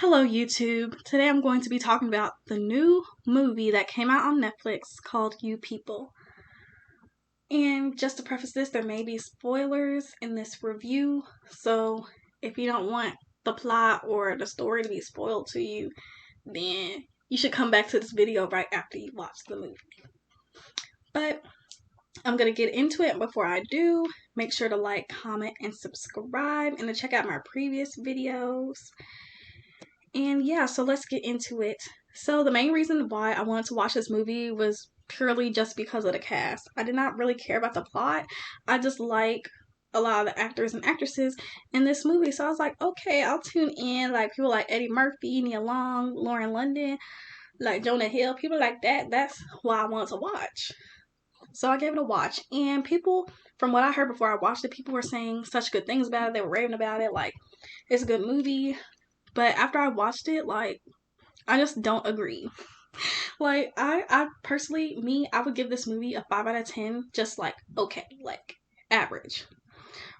Hello YouTube. Today I'm going to be talking about the new movie that came out on Netflix called You People. And just to preface this, there may be spoilers in this review, so if you don't want the plot or the story to be spoiled to you, then you should come back to this video right after you watch the movie. But I'm going to get into it. Before I do, make sure to like, comment, and subscribe, and to check out my previous videos. And yeah, so let's get into it. So the main reason why I wanted to watch this movie was purely just because of the cast. I did not really care about the plot. I just like a lot of the actors and actresses in this movie. So I was like, okay, I'll tune in. Like people like Eddie Murphy, Nia Long, Lauren London, like Jonah Hill, people like that. That's why I wanted to watch. So I gave it a watch. And people, from what I heard before I watched it, people were saying such good things about it. They were raving about it. Like, it's a good movie. But after I watched it, like, I just don't agree. Like, I personally, I would give this movie a 5 out of 10, just like, okay, like, average.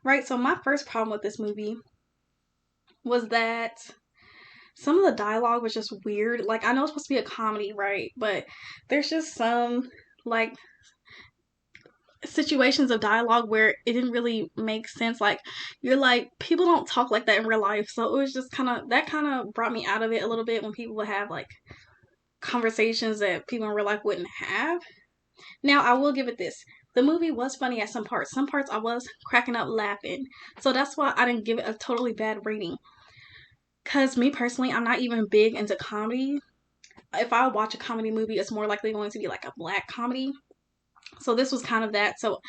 Right? So my first problem with this movie was that some of the dialogue was just weird. Like, I know it's supposed to be a comedy, right? But there's just some, like, situations of dialogue where it didn't really make sense. Like, you're like, people don't talk like that in real life. So it was just that kind of brought me out of it a little bit when people would have like conversations that people in real life wouldn't have. Now, I will give it this. The movie was funny at some parts. Some parts I was cracking up laughing. So that's why I didn't give it a totally bad rating. Because me personally, I'm not even big into comedy. If I watch a comedy movie, it's more likely going to be like a black comedy. So this was kind of that. So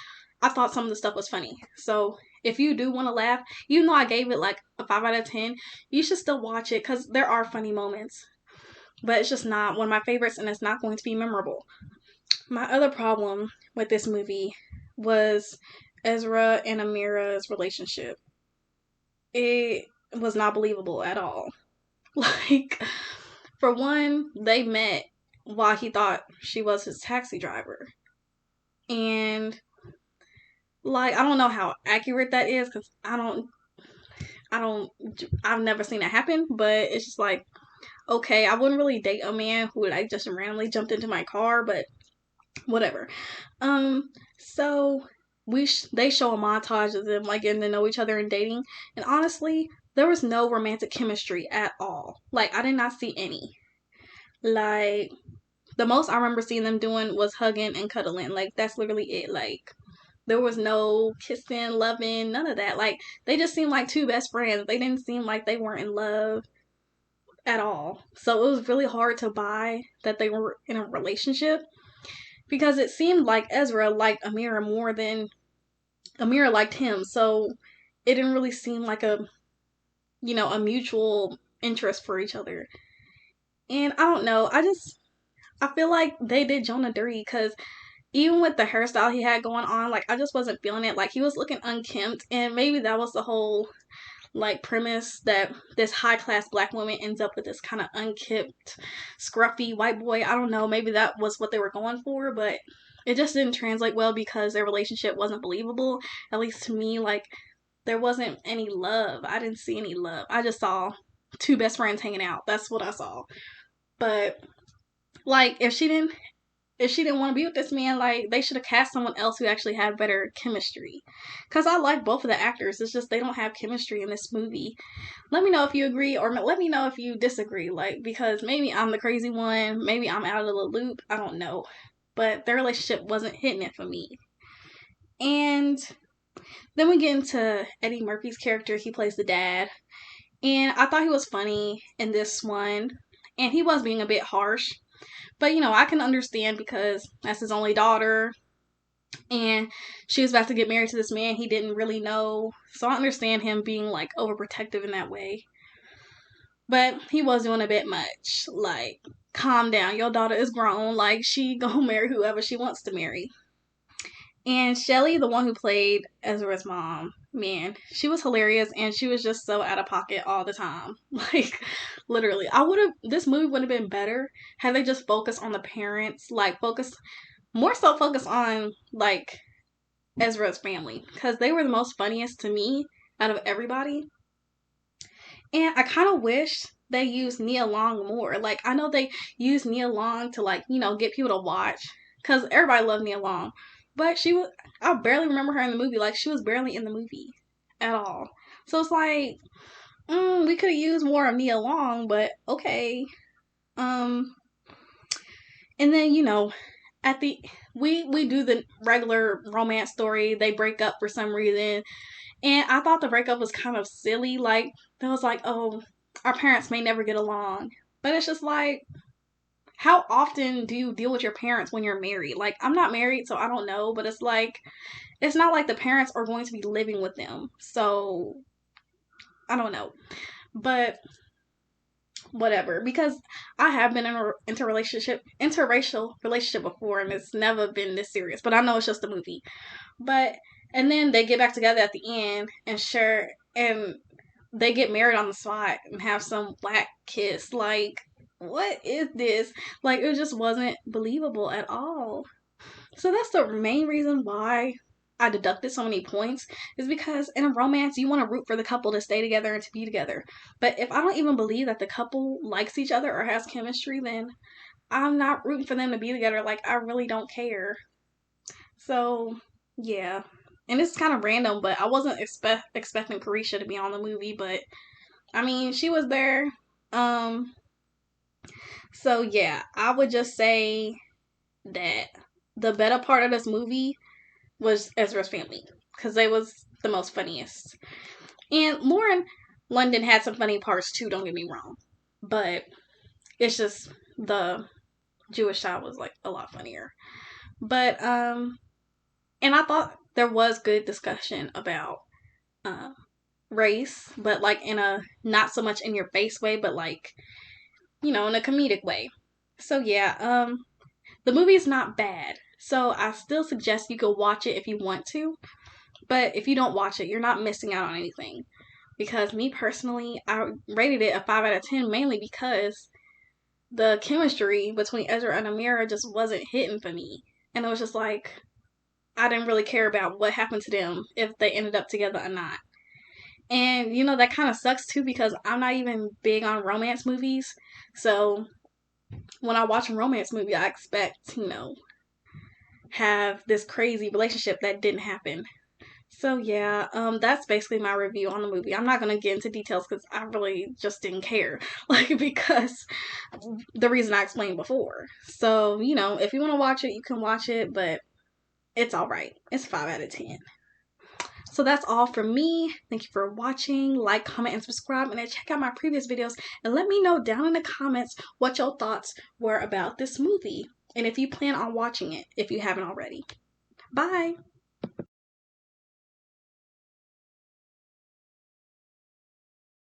I thought some of the stuff was funny. So if you do want to laugh, even though I gave it like a 5 out of 10, you should still watch it because there are funny moments. But it's just not one of my favorites, and it's not going to be memorable. My other problem with this movie was Ezra and Amira's relationship. It was not believable at all. Like, for one, they met while he thought she was his taxi driver. And like, I don't know how accurate that is because I've never seen it happen, but it's just like, okay, I wouldn't really date a man who like just randomly jumped into my car, but whatever. So they show a montage of them like getting to know each other and dating, and honestly, there was no romantic chemistry at all. Like, I did not see any. Like, the most I remember seeing them doing was hugging and cuddling. Like, that's literally it. Like, there was no kissing, loving, none of that. Like, they just seemed like two best friends. They didn't seem like they weren't in love at all. So it was really hard to buy that they were in a relationship because it seemed like Ezra liked Amira more than Amira liked him. So it didn't really seem like a mutual interest for each other. And I don't know. I feel like they did Jonah dirty because even with the hairstyle he had going on, like, I just wasn't feeling it. Like, he was looking unkempt, and maybe that was the whole, like, premise that this high-class black woman ends up with this kind of unkempt, scruffy white boy. I don't know. Maybe that was what they were going for, but it just didn't translate well because their relationship wasn't believable. At least to me, like, there wasn't any love. I didn't see any love. I just saw two best friends hanging out. That's what I saw. But, like, if she didn't want to be with this man, like, they should have cast someone else who actually had better chemistry. Because I like both of the actors. It's just they don't have chemistry in this movie. Let me know if you agree, or let me know if you disagree. Like, because maybe I'm the crazy one. Maybe I'm out of the loop. I don't know. But their relationship wasn't hitting it for me. And then we get into Eddie Murphy's character. He plays the dad. And I thought he was funny in this one. And he was being a bit harsh. But, I can understand because that's his only daughter. And she was about to get married to this man he didn't really know. So I understand him being, like, overprotective in that way. But he was doing a bit much. Like, calm down. Your daughter is grown. Like, she gonna marry whoever she wants to marry. And Shelly, the one who played Ezra's mom, man, she was hilarious, and she was just so out of pocket all the time. Like, literally. This movie would have been better had they just focused on the parents, like, more so focus on, like, Ezra's family, because they were the most funniest to me out of everybody. And I kind of wish they use Nia Long more. Like, I know they use Nia Long to, like, you know, get people to watch. Because everybody loved Nia Long. But I barely remember her in the movie. Like, she was barely in the movie at all. So it's like, we could have used more of Nia Long, but okay. And then, you know, at the we do the regular romance story. They break up for some reason, and I thought the breakup was kind of silly. Like, it was like, oh, our parents may never get along, but it's just like, how often do you deal with your parents when you're married? Like, I'm not married, so I don't know, but it's like, it's not like the parents are going to be living with them, so I don't know, but whatever, because I have been in an interracial relationship before, and it's never been this serious. But I know it's just a movie. But and then they get back together at the end and share, and they get married on the spot and have some black kiss. Like, what is this? Like, it just wasn't believable at all. So that's the main reason why I deducted so many points, is because in a romance, you want to root for the couple to stay together and to be together. But if I don't even believe that the couple likes each other or has chemistry, then I'm not rooting for them to be together. Like, I really don't care. So, yeah. And it's kind of random, but I wasn't expecting Carisha to be on the movie, but I mean, she was there. So yeah, I would just say that the better part of this movie was Ezra's family, because they was the most funniest. And Lauren London had some funny parts too, don't get me wrong. But it's just the Jewish side was like a lot funnier. But and I thought there was good discussion about race, but like in a not so much in your face way, but like, you know, in a comedic way. So yeah, the movie is not bad. So I still suggest you go watch it if you want to. But if you don't watch it, you're not missing out on anything. Because me personally, I rated it a 5 out of 10 mainly because the chemistry between Ezra and Amira just wasn't hitting for me. And it was just like, I didn't really care about what happened to them, if they ended up together or not. And, you know, that kind of sucks too, because I'm not even big on romance movies. So when I watch a romance movie, I expect, you know, have this crazy relationship that didn't happen. So yeah, that's basically my review on the movie. I'm not gonna get into details because I really just didn't care, like, because the reason I explained before. So, you know, if you want to watch it, you can watch it, but it's all right. It's 5 out of 10. So that's all from me. Thank you for watching. Like, comment, and subscribe, and then check out my previous videos and let me know down in the comments what your thoughts were about this movie and if you plan on watching it if you haven't already. Bye.